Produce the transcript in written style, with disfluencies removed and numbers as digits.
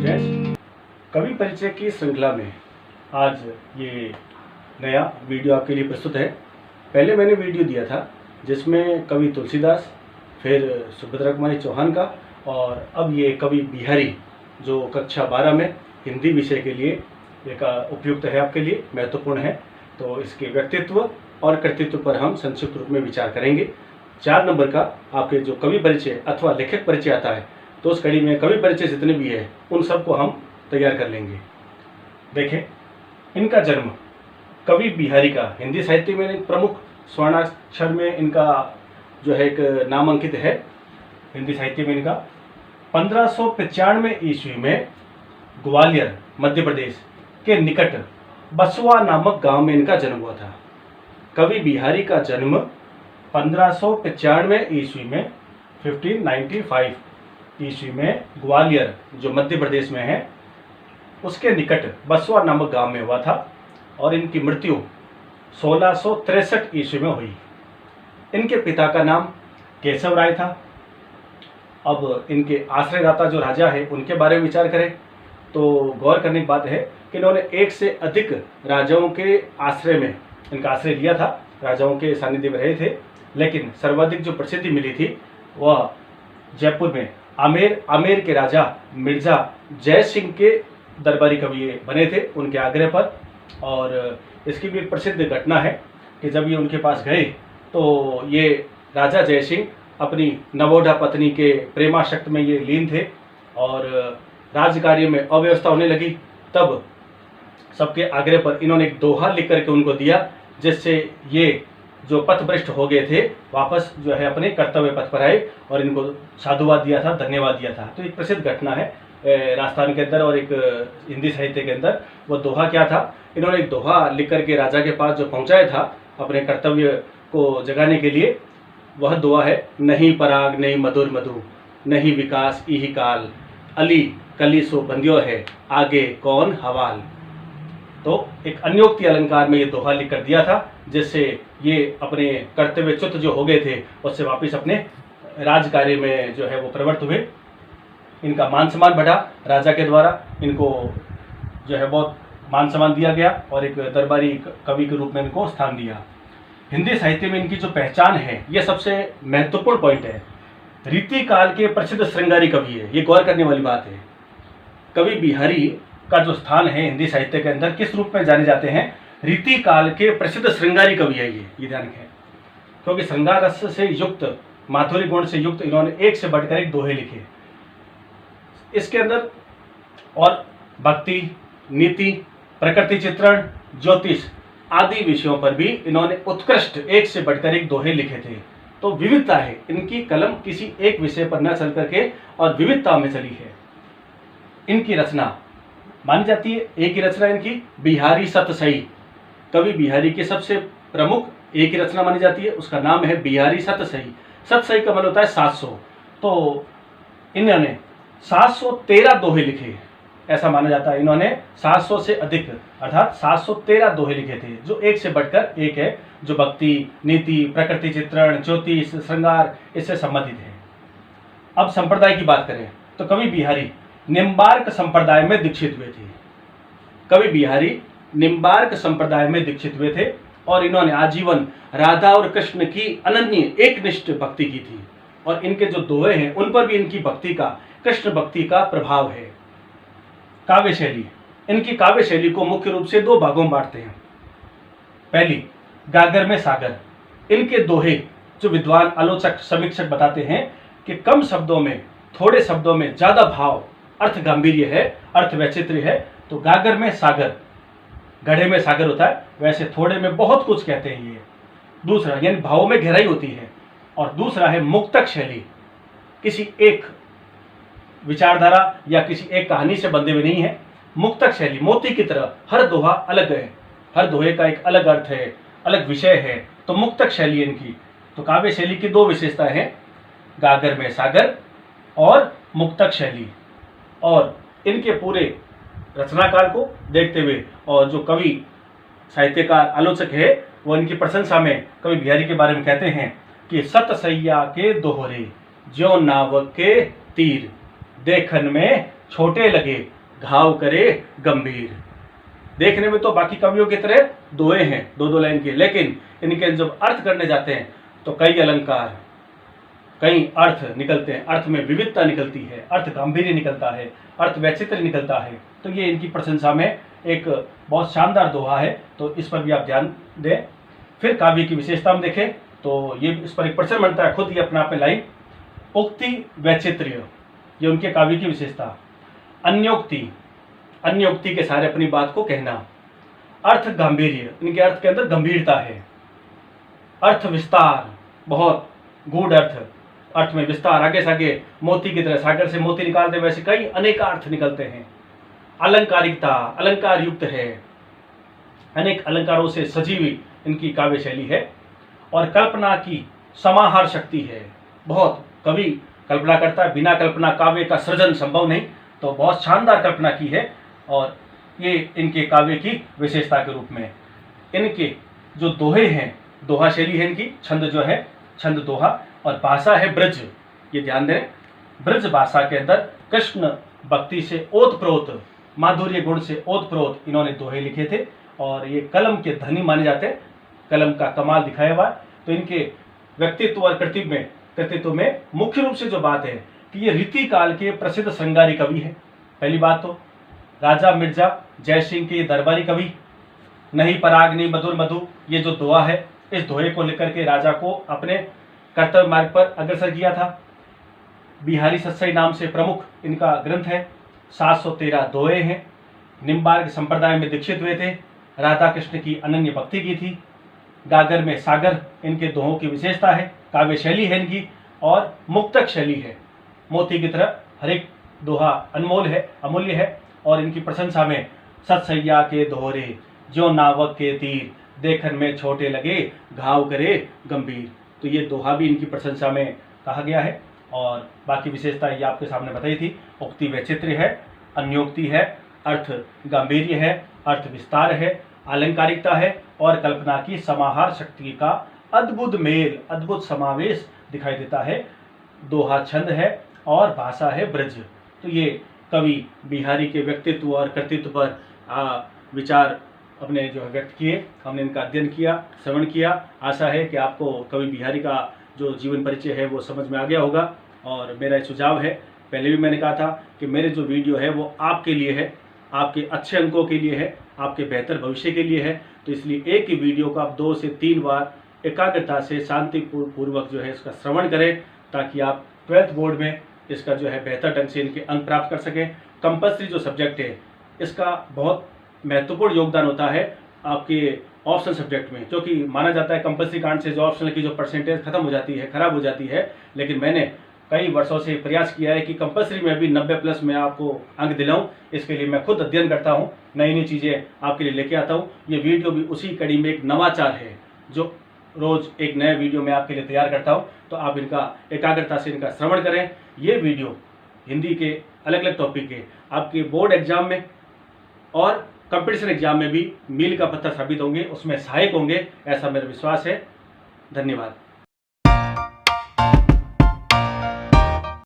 Students, कवि परिचय की श्रृंखला में आज ये नया वीडियो आपके लिए प्रस्तुत है। पहले मैंने वीडियो दिया था जिसमें कवि तुलसीदास, फिर सुभद्रा कुमारी चौहान का, और अब ये कवि बिहारी जो कक्षा 12 में हिंदी विषय के लिए एक उपयुक्त है, आपके लिए महत्वपूर्ण है। तो इसके व्यक्तित्व और कृतित्व पर हम संक्षिप्त रूप में विचार करेंगे। 4 नंबर का आपके जो कवि परिचय अथवा लेखक परिचय आता है, तो उस कड़ी में कवि परिचय जितने भी है उन सबको हम तैयार कर लेंगे। देखें, इनका जन्म कवि बिहारी का हिंदी साहित्य में एक प्रमुख स्वर्णाक्षर में इनका जो है एक नामांकित है। हिंदी साहित्य में इनका 1595 ईस्वी में ग्वालियर मध्य प्रदेश के निकट बसवा नामक गांव में इनका जन्म हुआ था। कवि बिहारी का जन्म 1595 ईस्वी में 1595 ईस्वी में ग्वालियर जो मध्य प्रदेश में है उसके निकट बसवा नामक गांव में हुआ था, और इनकी मृत्यु 1663 ईस्वी में हुई। इनके पिता का नाम केशव राय था। अब इनके आश्रयदाता जो राजा है उनके बारे में विचार करें तो गौर करने की बात है कि इन्होंने एक से अधिक राजाओं के आश्रय में इनका आश्रय लिया था, राजाओं के सानिध्य में रहे थे, लेकिन सर्वाधिक जो प्रसिद्धि मिली थी वह जयपुर में आमेर के राजा मिर्जा जय सिंह के दरबारी कवि बने थे उनके आग्रह पर। और इसकी भी एक प्रसिद्ध घटना है कि जब ये उनके पास गए तो ये राजा जय सिंह अपनी नवोढ़ा पत्नी के प्रेमाशक्त में ये लीन थे और राजकार्य में अव्यवस्था होने लगी। तब सबके आग्रह पर इन्होंने एक दोहा लिख करके उनको दिया, जिससे ये जो पथभ्रष्ट हो गए थे वापस जो है अपने कर्तव्य पथ पर आए और इनको साधुवाद दिया था, धन्यवाद दिया था। तो एक प्रसिद्ध घटना है राजस्थान के अंदर और एक हिंदी साहित्य के अंदर। वो दोहा क्या था, इन्होंने एक दोहा लिख करके राजा के पास जो पहुंचाया था अपने कर्तव्य को जगाने के लिए, वह दोहा है, नहीं पराग नहीं मधुर मधु, नहीं विकास इही काल, अली कली सो बंध्यो है, आगे कौन हवाल। तो एक अन्योक्ति अलंकार में ये दोहा लिख कर दिया था, जिससे ये अपने कर्तव्यच्युत जो हो गए थे उससे वापस अपने राज कार्य में जो है वो प्रवृत्त हुए। इनका मान सम्मान बढ़ा, राजा के द्वारा इनको जो है बहुत मान सम्मान दिया गया और एक दरबारी कवि के रूप में इनको स्थान दिया। हिंदी साहित्य में इनकी जो पहचान है यह सबसे महत्वपूर्ण पॉइंट है। रीति काल के प्रसिद्ध श्रृंगारी कवि है, ये गौर करने वाली बात है। कवि बिहारी का जो स्थान है हिंदी साहित्य के अंदर किस रूप में जाने जाते हैं, रीति काल के प्रसिद्ध श्रृंगारी कवि है ये ध्यान रखें, क्योंकि श्रृंगार रस से युक्त, माधुर्य गुण से युक्त इन्होंने एक से बढ़कर एक दोहे लिखे। इसके अंदर और भक्ति, नीति, प्रकृति चित्रण, ज्योतिष आदि विषयों पर भी इन्होंने उत्कृष्ट एक से बढ़कर एक दोहे लिखे थे। तो विविधता है, इनकी कलम किसी एक विषय पर न चल करके और विविधता में चली है। इनकी रचना मानी जाती है, एक ही रचना इनकी बिहारी सतसई, कवि बिहारी की सबसे प्रमुख एक ही रचना मानी जाती है, उसका नाम है बिहारी सतसई। सतसई का मतलब होता है 700। तो इन्होंने 713 दोहे लिखे, ऐसा माना जाता है। इन्होंने 700 से अधिक अर्थात 713 दोहे लिखे थे, जो एक से बढ़कर एक है, जो भक्ति, नीति, प्रकृति चित्रण, ज्योतिष, श्रृंगार इससे संबंधित है। अब संप्रदाय की बात करें तो कवि बिहारी निम्बार्क संप्रदाय में दीक्षित हुए थे। कवि बिहारी निम्बार्क संप्रदाय में दीक्षित हुए थे और इन्होंने आजीवन राधा और कृष्ण की अनन्य एकनिष्ठ भक्ति की थी, और इनके जो दोहे हैं उन पर भी इनकी भक्ति का, कृष्ण भक्ति का प्रभाव है। काव्य शैली, इनकी काव्य शैली को मुख्य रूप से 2 भागों में बांटते हैं। पहली, गागर में सागर। इनके दोहे जो विद्वान, आलोचक, समीक्षक बताते हैं कि कम शब्दों में, थोड़े शब्दों में ज्यादा भाव, अर्थ गांभीर्य है, अर्थ वैचित्र्य है। तो गागर में सागर, गढ़े में सागर होता है, वैसे थोड़े में बहुत कुछ कहते हैं ये। दूसरा, यानी भावों में गहराई होती है। और दूसरा है मुक्तक शैली, किसी एक विचारधारा या किसी एक कहानी से बंधे हुए नहीं है। मुक्तक शैली मोती की तरह, हर दोहा अलग है, हर दोहे का एक अलग अर्थ है, अलग विषय है। तो मुक्तक शैली इनकी। तो काव्य शैली की 2 विशेषताएं हैं, गागर में सागर और मुक्तक शैली। और इनके पूरे रचनाकाल को देखते हुए और जो कवि, साहित्यकार, आलोचक है वो इनकी प्रशंसा में कवि बिहारी के बारे में कहते हैं कि सतसैया के दोहरे ज्यो नाव के तीर, देखन में छोटे लगे घाव करे गंभीर। देखने में तो बाकी कवियों की तरह दोहे हैं, दो दो लाइन के, लेकिन इनके जब अर्थ करने जाते हैं तो कई अलंकार, कई अर्थ निकलते हैं, अर्थ में विविधता निकलती है, अर्थ गांभीर्य निकलता है, अर्थ वैचित्र्य निकलता है। तो ये इनकी प्रशंसा में एक बहुत शानदार दोहा है, तो इस पर भी आप ध्यान दें। फिर काव्य की विशेषता में देखें तो ये इस पर एक प्रश्न बनता है, खुद ही अपने आप में लाइन। उक्ति वैचित्र्य, ये उनके काव्य की विशेषता। अन्योक्ति, अन्योक्ति के सारे अपनी बात को कहना। अर्थ गांभीर्य, इनके अर्थ के अंदर गंभीरता है। अर्थ विस्तार, बहुत गूढ़ अर्थ, अर्थ में विस्तार, आगे सागे मोती की तरह सागर से मोती निकालते वैसे कई अनेक अर्थ निकलते हैं। अलंकारिकता, अलंकार युक्त है, अनेक अलंकारों से सजी हुई इनकी काव्य शैली है। और कल्पना की समाहार शक्ति है, बहुत कवि कल्पना करता है, बिना कल्पना काव्य का सृजन संभव नहीं, तो बहुत शानदार कल्पना की है। और ये इनके काव्य की विशेषता के रूप में इनके जो दोहे हैं, दोहा शैली है इनकी, छंद जो है छंद दोहा, और भाषा है ब्रज। ये ध्यान दें, ब्रज भाषा के अंदर कृष्ण भक्ति से ओतप्रोत, माधुर्य गुण से ओतप्रोत इन्होंने दोहे लिखे थे। और ये कलम के धनी माने जाते हैं, कलम का कमाल दिखाया हुआ। तो इनके व्यक्तित्व और कृतित्व में मुख्य रूप से जो बात है कि ये रीति काल के प्रसिद्ध श्रृंगारी कवि हैं। पहली बात तो राजा मिर्जा जय सिंह के दरबारी कवि। नहीं पराग्नि मधुर मधु, ये जो दोहा है, इस दोहे को लेकर के राजा को अपने कर्तव्य मार्ग पर अग्रसर किया था। बिहारी सत्सई नाम से प्रमुख इनका ग्रंथ है। 713 दोहे हैं। निम्बार्क संप्रदाय में दीक्षित हुए थे। राधा कृष्ण की अनन्य भक्ति की थी। गागर में सागर इनके दोहों की विशेषता है। काव्य शैली है इनकी और मुक्तक शैली है। मोती की तरह हर एक दोहा अनमोल है, अमूल्य है। और इनकी प्रशंसा में सतसैया के दोहरे, जो नावक के तीर, देखन में छोटे लगे घाव करे गंभीर। तो ये दोहा भी इनकी प्रशंसा में कहा गया है। और बाकी विशेषता ये आपके सामने बताई थी। उक्ति वैचित्र्य है, अन्योक्ति है, अर्थ गांभीर्य है, अर्थ विस्तार है, अलंकारिकता है और कल्पना की समाहार शक्ति का अद्भुत मेल, अद्भुत समावेश दिखाई देता है। दोहा छंद है और भाषा है ब्रज। तो ये कवि बिहारी के व्यक्तित्व और कृतित्व पर विचार अपने जो व्यक्त किए, हमने इनका अध्ययन किया, श्रवण किया। आशा है कि आपको कवि बिहारी का जो जीवन परिचय है वो समझ में आ गया होगा। और मेरा सुझाव है, पहले भी मैंने कहा था कि मेरे जो वीडियो है वो आपके लिए है, आपके अच्छे अंकों के लिए है, आपके बेहतर भविष्य के लिए है। तो इसलिए एक ही वीडियो को आप 2 से 3 बार एकाग्रता से शांतिपूर्वक जो है इसका श्रवण करें, ताकि आप 12th बोर्ड में इसका जो है बेहतर ढंग से इनके अंक प्राप्त कर सकें। कंपल्सरी जो सब्जेक्ट है इसका बहुत महत्वपूर्ण योगदान होता है आपके ऑप्शनल सब्जेक्ट में, जो कि माना जाता है कंपल्सरी कांड से जो ऑप्शनल की जो परसेंटेज खत्म हो जाती है, खराब हो जाती है। लेकिन मैंने कई वर्षों से प्रयास किया है कि कंपल्सरी में भी 90+ में आपको अंक दिलाऊं। इसके लिए मैं खुद अध्ययन करता हूं, नई नई चीज़ें आपके लिए लेके आता हूं। ये वीडियो भी उसी कड़ी में एक नवाचार है, जो रोज़ एक नया वीडियो मैं आपके लिए तैयार करता हूं। तो आप इनका एकाग्रता से इनका श्रवण करें। ये वीडियो हिंदी के अलग अलग टॉपिक के आपके बोर्ड एग्जाम में और कंपटीशन एग्जाम में भी मील का पत्थर साबित होंगे, उसमें सहायक होंगे, ऐसा मेरा विश्वास है। धन्यवाद।